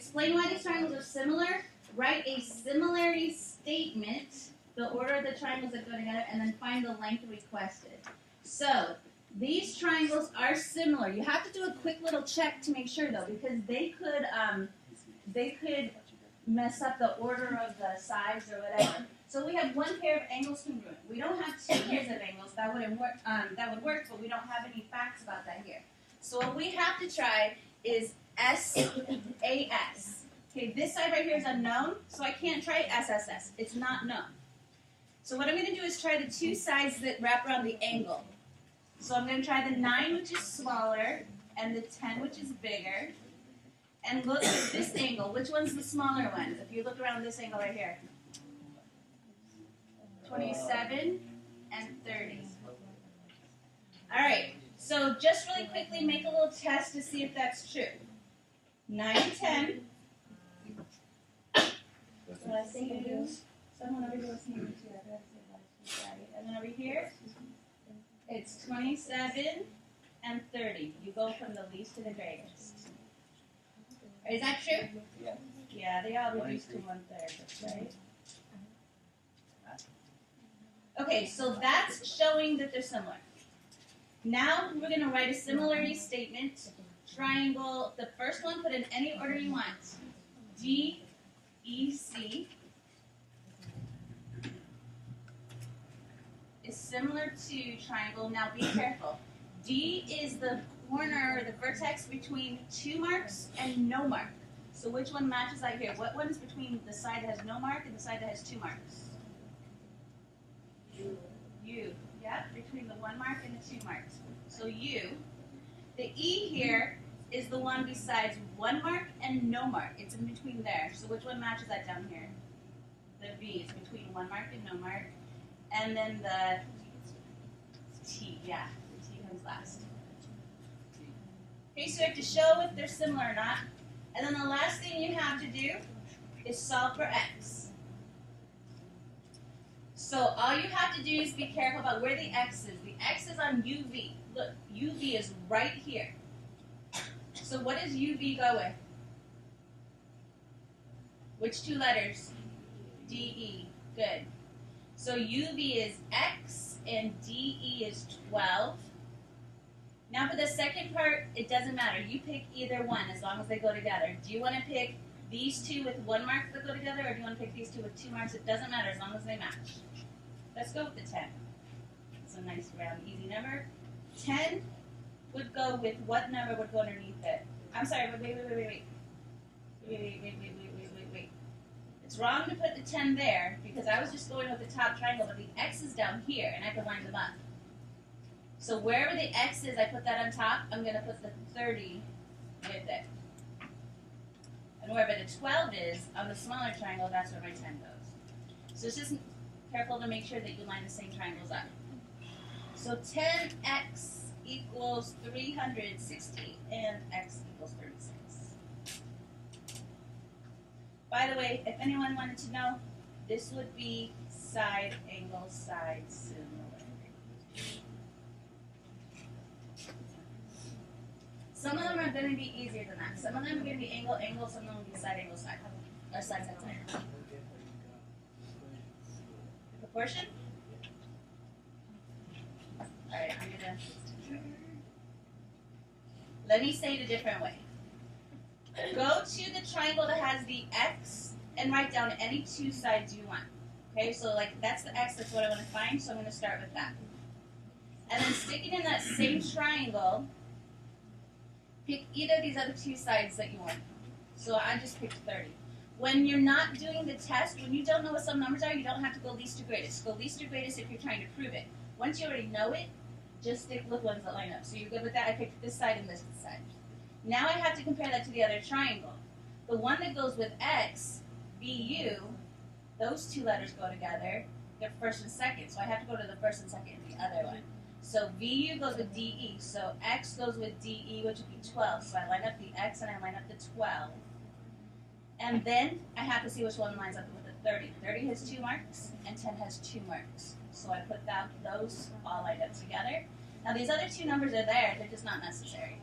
explain why these triangles are similar, write a similarity statement, the order of the triangles that go together, and then find the length requested. So, these triangles are similar. You have to do a quick little check to make sure, though, because they could mess up the order of the sides or whatever. So we have one pair of angles congruent. We don't have two pairs of angles. That wouldn't work. That would work, but we don't have any facts about that here. So what we have to try is SAS. Okay, this side right here is unknown, so I can't try SSS. It's not known. So what I'm going to do is try the two sides that wrap around the angle. So I'm going to try the 9, which is smaller, and the 10, which is bigger. And look at this angle. Which one's the smaller one? If you look around this angle right here. 27 and 30. All right, so just really quickly make a little test to see if that's true. 9 and 10. What I say you do? Someone over here was saying it too. And then over here, it's 27 and 30. You go from the least to the greatest. Is that true? Yeah. Yeah, they all reduce to 1/3, that's right. Okay, so that's showing that they're similar. Now we're going to write a similarity statement. Triangle, the first one, put in any order you want. DEC is similar to triangle. Now be careful. D is the corner, or the vertex between 2 marks and no mark. So which one matches out here? What one is between the side that has no mark and the side that has 2 marks? U. Yeah, between the 1 mark and the 2 marks. So U. The E here is the one besides 1 mark and no mark. It's in between there. So which one matches that down here? The V is between 1 mark and no mark. And then the T. Yeah, the T comes last. Okay, so you have to show if they're similar or not. And then the last thing you have to do is solve for X. So all you have to do is be careful about where the X is. The X is on UV. Look, UV is right here. So what does UV go with? Which 2 letters? DE. Good. So UV is X and DE is 12. Now for the second part, it doesn't matter. You pick either one as long as they go together. Do you want to pick these 2 with 1 mark that go together, or do you want to pick these 2 with 2 marks? It doesn't matter as long as they match. Let's go with the 10. It's a nice round, easy number. 10 would go with what number would go underneath it? I'm sorry, wait. It's wrong to put the 10 there because I was just going with the top triangle, but the X is down here, and I can line them up. So wherever the X is, I put that on top. I'm going to put the 30 with it. And wherever the 12 is, on the smaller triangle, that's where my 10 goes. So it's just careful to make sure that you line the same triangles up. So 10x equals 360, and x equals 36. By the way, if anyone wanted to know, this would be side angle, side similar. Some of them are going to be easier than that. Some of them are going to be angle, angle. Some of them will be side, angle, side. Or side, side, side. Proportion? Alright, I'm going to... Let me say it a different way. Go to the triangle that has the X and write down any 2 sides you want. Okay, so like that's the X, that's what I want to find, so I'm going to start with that. And then sticking in that same triangle, pick either of these other 2 sides that you want. So I just picked 30. When you're not doing the test, when you don't know what some numbers are, you don't have to go least to greatest. Go least to greatest if you're trying to prove it. Once you already know it, just stick with ones that line up. So you're good with that? I picked this side and this side. Now I have to compare that to the other triangle. The one that goes with X, VU, those 2 letters go together. They're first and second. So I have to go to the first and second in the other one. So VU goes with DE. So X goes with DE, which would be 12. So I line up the X and I line up the 12. And then I have to see which one lines up with the 30. 30 has 2 marks, and 10 has 2 marks. So I put those all lined up together. Now these other 2 numbers are there, they're just not necessary.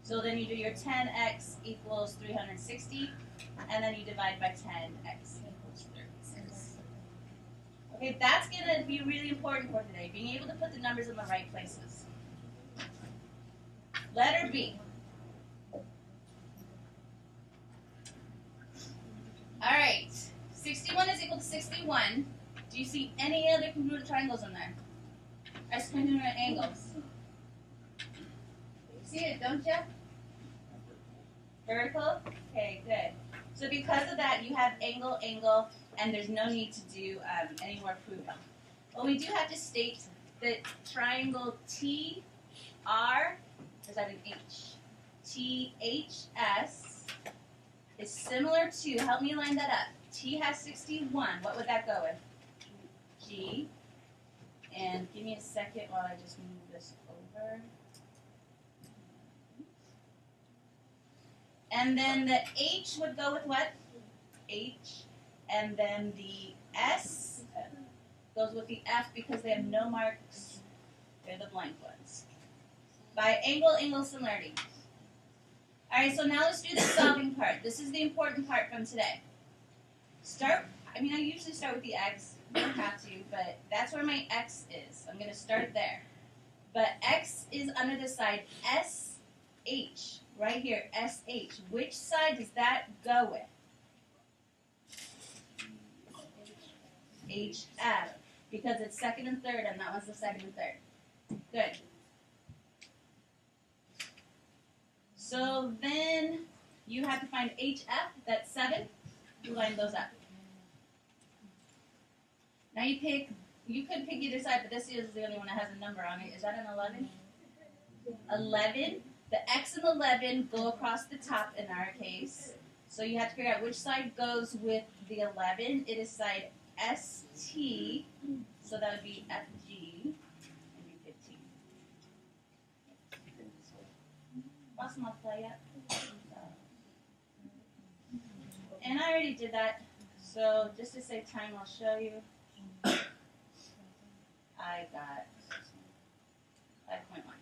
So then you do your 10x equals 360, and then you divide by 10x equals 36. Okay, that's going to be really important for today, being able to put the numbers in the right places. Letter B. All right, 61 is equal to 61. Do you see any other congruent triangles in there? As congruent angles. See it, don't you? Vertical? Okay, good. So because of that, you have angle, angle, and there's no need to do any more proving. But we do have to state that triangle TR, is that an H? THS is similar to, help me line that up. T has 61. What would that go with? G. And give me a second while I just move this over. And then the H would go with what? H. And then the S goes with the F because they have no marks. They're the blank ones. By angle, angle similarity. All right, so now let's do the solving part. This is the important part from today. I usually start with the X. You don't have to, but that's where my X is. I'm going to start there. But X is under the side SH, right here, SH. Which side does that go with? HF, because it's second and third, and that one's the second and third. Good. So then you have to find HF, that's 7. You line those up. Now you could pick either side, but this is the only one that has a number on it. Is that an 11? 11. The X and 11 go across the top in our case. So you have to figure out which side goes with the 11. It is side ST, so that would be FG, and be 15. Lost my play yet? And I already did that, so just to save time, I'll show you. I got 5.1.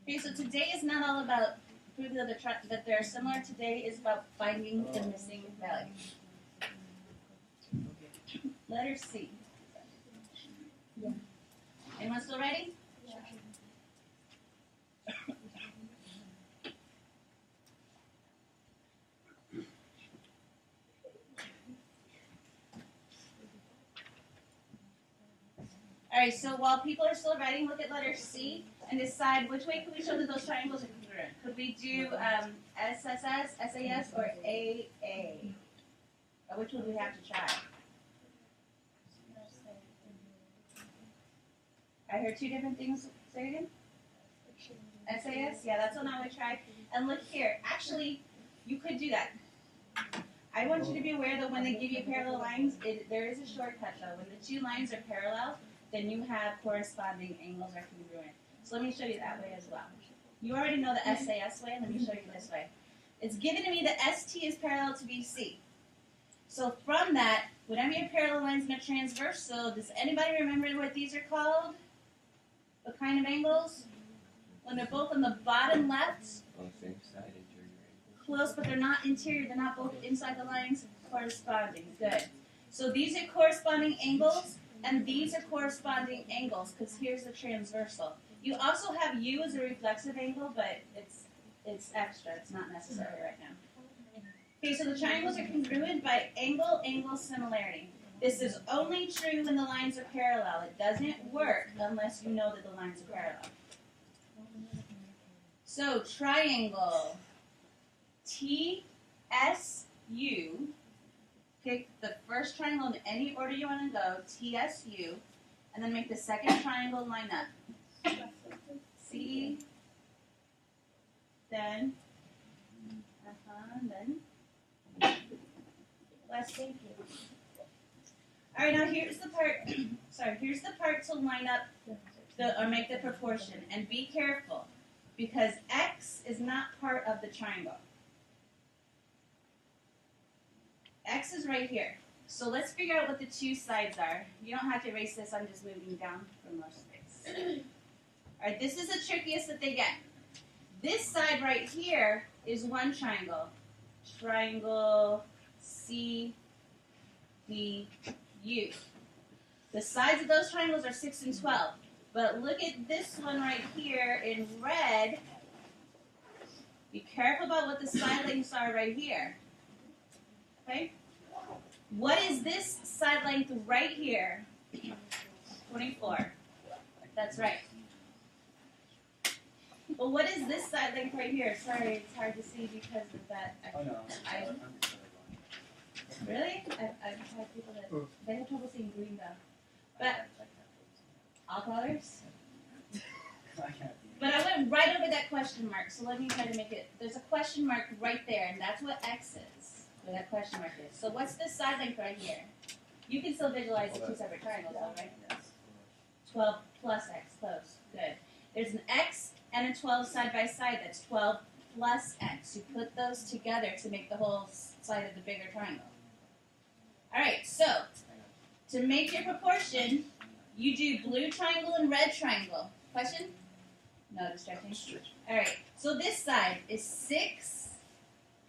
Okay, so today is not all about proving that they're similar. Today is about finding the missing value. Letter C. Anyone still ready? All right, so while people are still writing, look at letter C and decide which way could we show that those triangles are congruent. Could we do SSS, SAS, or AA? Or which would we have to try? I heard two different things. Say it again. SAS? Yeah, that's one I would try. And look here. Actually, you could do that. I want you to be aware that when they give you parallel lines, there is a shortcut though. When the two lines are parallel, then you have corresponding angles are congruent. So let me show you that way as well. You already know the SAS way. Let me show you this way. It's given to me that ST is parallel to BC. So from that, whenever you have parallel lines in a transversal, does anybody remember what these are called? What kind of angles? When they're both on the bottom left. On the same side, interior angle. Close, but they're not interior. They're not both inside the lines. Corresponding. Good. So these are corresponding angles, and these are corresponding angles, because here's the transversal. You also have U as a reflexive angle, but it's extra. It's not necessary right now. Okay, so the triangles are congruent by angle, angle similarity. This is only true when the lines are parallel. It doesn't work unless you know that the lines are parallel. So triangle TSU, pick the first triangle in any order you want to go, TSU, and then make the second triangle line up. C, then, then, last. All right, now here's the part, here's the part to line up or make the proportion. And be careful, because X is not part of the triangle. X is right here. So let's figure out what the two sides are. You don't have to erase this, I'm just moving down for more space. Alright, this is the trickiest that they get. This side right here is one triangle. Triangle C, D, U. The sides of those triangles are 6 and 12. But look at this one right here in red. Be careful about what the side lengths are right here. Okay? What is this side length right here? 24. That's right. But what is this side length right here? Sorry, it's hard to see because of that. Oh no. Really? I've had people that they have trouble seeing green though. But all colors? But I went right over that question mark, so let me try to make it. There's a question mark right there, and that's what X is, where that question mark is. So what's this side length right here? You can still visualize the two separate triangles, though, right? 12 plus X, close, good. There's an X and a 12 side by side, that's 12 plus X. You put those together to make the whole side of the bigger triangle. All right, so to make your proportion, you do blue triangle and red triangle. Question? No distracting? All right, so this side is 6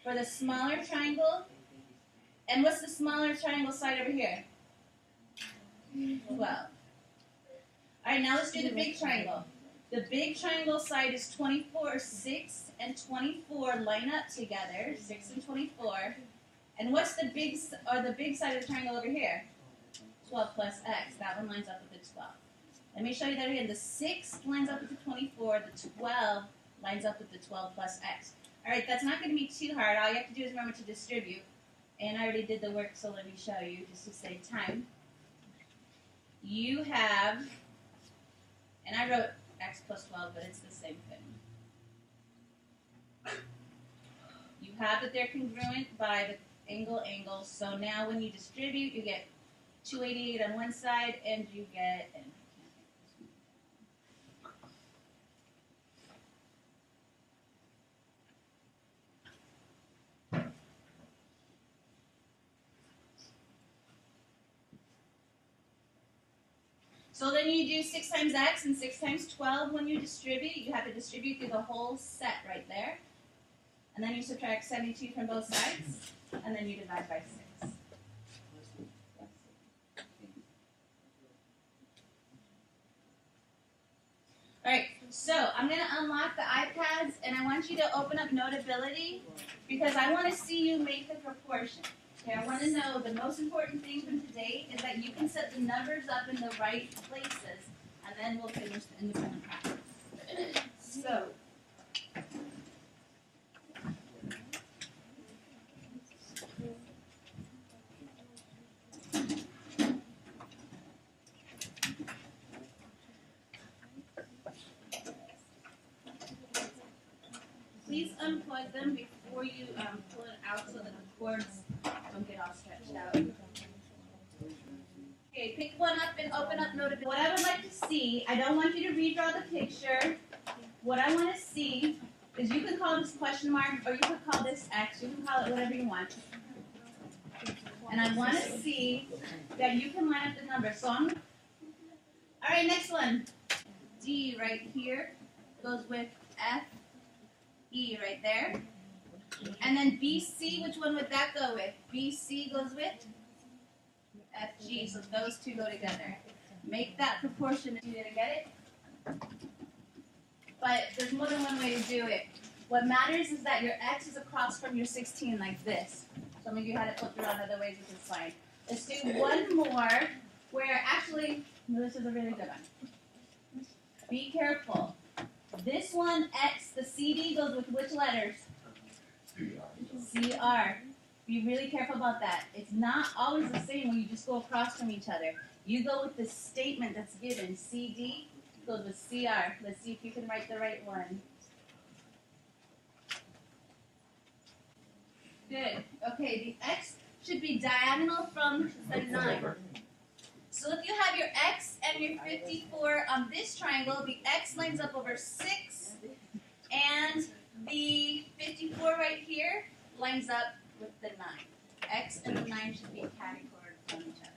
for the smaller triangle. And what's the smaller triangle side over here? 12. All right, now let's do the big triangle. The big triangle side is 24, 6 and 24 line up together, 6 and 24. And what's the big side of the triangle over here? 12 plus X. That one lines up with the 12. Let me show you that again. The 6 lines up with the 24. The 12 lines up with the 12 plus X. All right, that's not going to be too hard. All you have to do is remember to distribute. And I already did the work, so let me show you just to save time. You have, and I wrote X plus 12, but it's the same thing. You have that they're congruent by the angle. So now when you distribute, you get 288 on one side, and you get, so then you do 6 times X and 6 times 12 when you distribute. You have to distribute through the whole set right there. And then you subtract 72 from both sides, and then you divide by 6. All right, so I'm going to unlock the iPads, and I want you to open up Notability because I want to see you make the proportion. Okay, I want to know the most important thing from today is that you can set the numbers up in the right places, and then we'll finish the independent practice. So, please unplug them before you pull it out so that the cords don't get all stretched out. Okay, pick one up and open up Notability. What I would like to see, I don't want you to redraw the picture. What I want to see is you can call this question mark or you can call this X. You can call it whatever you want. And I want to see that you can line up the numbers. So all right, next one. D right here goes with F. E right there. And then BC, which one would that go with? BC goes with FG, so those two go together. Make that proportion. You didn't get it? But there's more than one way to do it. What matters is that your X is across from your 16 like this. Some of you had it flipped around other ways, which is fine. Let's do one more where actually, no, this is a really good one. Be careful. This one, X, the CD goes with which letters? CR. Be really careful about that. It's not always the same when you just go across from each other. You go with the statement that's given. CD goes with CR. Let's see if you can write the right one. Good. Okay, the X should be diagonal from the 9. So if you have your X and your 54 on this triangle, the X lines up over 6, and the 54 right here lines up with the 9. X and the 9 should be catty-cornered from each other.